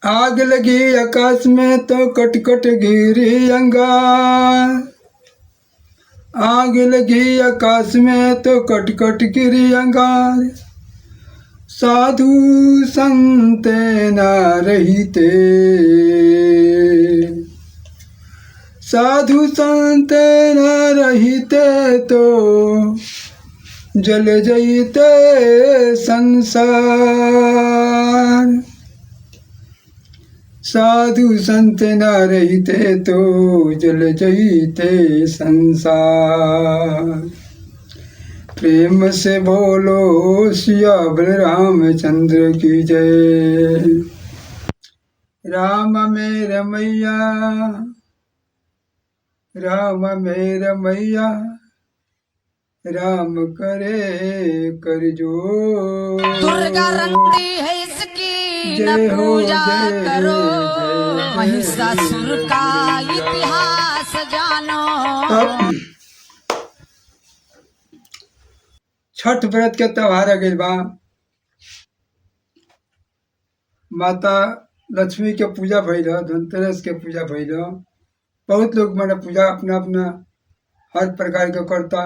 आग लगी आकाश में तो कट कट गिरी अंगार। आग लगी आकाश में तो कट कट गिरी अंगार। साधु संत न रहीते, साधु संत न रहीते तो जल जईते संसार। साधु संत न रहीते तो जल जईते संसार। प्रेम से बोलो सिया बलरामचंद्र की जय। राम मेरे मैया, राम मेरे मैया, राम करे कर जोर। दुर्गा रंगती है इसकी न जय हो पूजा जय करो, जय महिषासुर का इतिहास जानो। छठ व्रत के त्योहार आ गइल बा। माता लक्ष्मी के पूजा भइल, धनतेरस के पूजा भइल। बहुत लोग माने पूजा अपना अपना हर प्रकार के करता।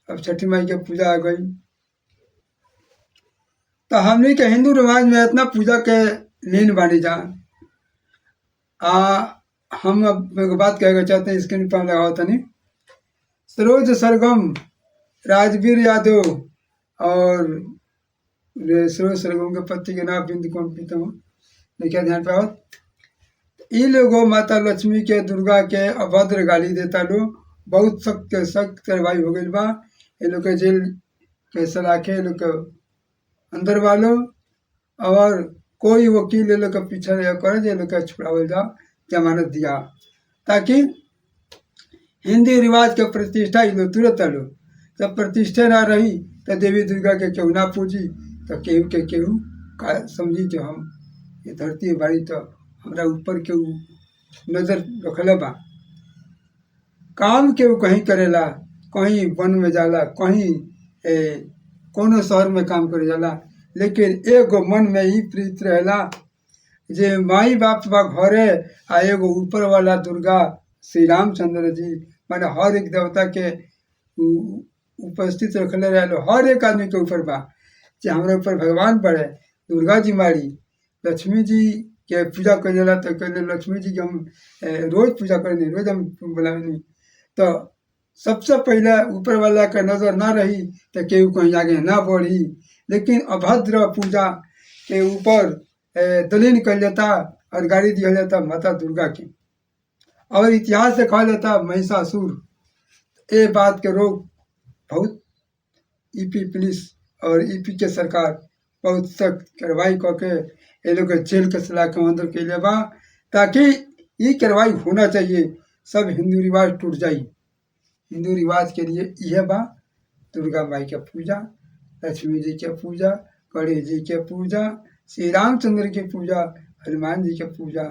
अब छठी माई के पूजा आ गई तो हमनी के हिंदू रिवाज में इतना पूजा के लीन बानी जा। हम अब एक बात कहेगा चाहते हैं, स्क्रीन पर लगाओ तनी। सरोज सरगम राजवीर यादव और सरोज सरगम के पति के नाम बिंद कौन पीता हूँ, देखिए ध्यान पे। ये लोगों माता लक्ष्मी के दुर्गा के अभद्र गाली देता लोग। बहुत सख्त सख्त कार्रवाई हो गई बा। ये लोग के जेल के सलाखे, ये लोग के अंदर वालो, और कोई वकील ये लोग के पीछे नहीं करे, ये लोग के छुड़ावल जा, जमानत दिया, ताकि हिंदी रिवाज के प्रतिष्ठा ये लोग तुरंत लो। जब प्रतिष्ठा ना रही तो देवी दुर्गा के केहू ना पूजी तो केहू के केहू का समझी जो हम ये धरती बाड़ी तो हमरा ऊपर केहू नजर रखले बा। काम केहू कहीं करेला, कहीं वन में जाला, कहीं कोनो शहर में काम करे जाला, लेकिन एगो मन में ही प्रीत रहेला जे माई बाप बा घरे आ एगो ऊपर वाला दुर्गा श्री रामचंद्र जी माने हर एक देवता के उपस्थित रखले रहे। हर एक आदमी के ऊपर बा जे हमारे ऊपर भगवान पड़े, दुर्गा जी मारी, लक्ष्मी जी के पूजा कर जाला तो कहले लक्ष्मी जी के हम रोज पूजा करनी, रोज हम बुलावनी। तो सबसे पहले ऊपर वाला का नजर ना रही तो केहू कहीं आगे ना बढ़ी। लेकिन अभद्र पूजा के ऊपर दलीन कर जाता और गाड़ी दिया जाता माता दुर्गा की, और इतिहास से कहा जाता महिषासुर। ये बात के रोक बहुत ईपी पुलिस और ईपी के सरकार बहुत सख्त कार्रवाई करके ये लोग जेल के सलाह के अंदर के लिए बा, ताकि ये कार्रवाई होना चाहिए। सब हिंदू रिवाज टूट जाई। हिंदू रिवाज के लिए यह बा दुर्गा माई के पूजा, लक्ष्मी जी के पूजा, गणेश जी के पूजा, श्री रामचंद्र की पूजा, हनुमान जी के पूजा।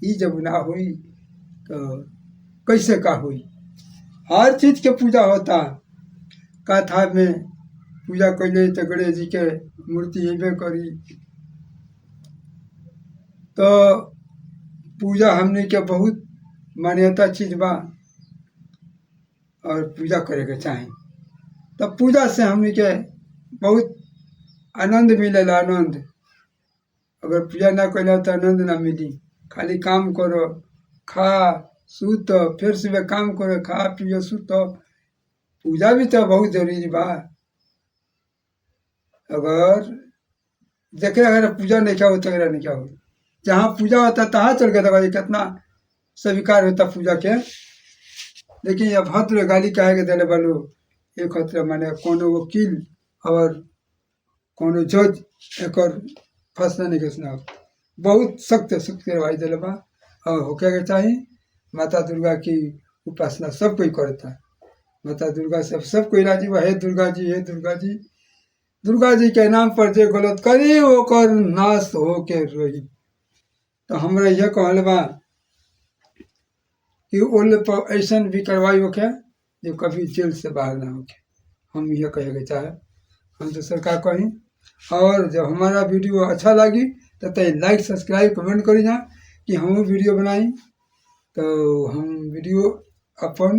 ये जब ना हुई तो कैसे का हुई। हर चीज के पूजा होता। कथा में पूजा कैले तो गणेश जी के मूर्ति हेबे करी। तो पूजा हमने के बहुत मान्यता चीज बा और पूजा करे के चाही। तो पूजा से हमने के बहुत आनंद मिलेला। आनंद अगर पूजा ना कैला तो आनंद ना मिली। खाली काम करो, खा सूत, फिर सुबह काम करो, खा पियो सूत। पूजा भी तो बहुत जरूरी बा। अगर देखे अगर पूजा नहीं क्या होता नहीं क्या हो, जहाँ पूजा होता तहाँ चल गया था कितना स्वीकार होता पूजा के। लेकिन यह भद्र गाली कहे के दिले वालो एक खतरा माने कोनो वकील और कोनो जज एक फैसला नहीं कर सुना। बहुत सख्त सख्त कार्रवाई दिले बा और होके के चाहिए। माता दुर्गा की उपासना सब कोई करता। माता दुर्गा सब कोई राजी बा। हे दुर्गा जी, हे दुर्गा जी। दुर्गा जी के नाम पर जे गलत करी ओकर नाश होके रही। तो हमरा यह कहल बा कि ओले पर ऐसा भी कार्रवाई होके जो कभी जेल से बाहर ना होके। हम यह कहे के चाहे, हम तो सरकार कहीं। और जब हमारा वीडियो अच्छा लगी तब तक लाइक सब्सक्राइब कमेंट करी जा कि हम वीडियो बनाई तो हम वीडियो अपन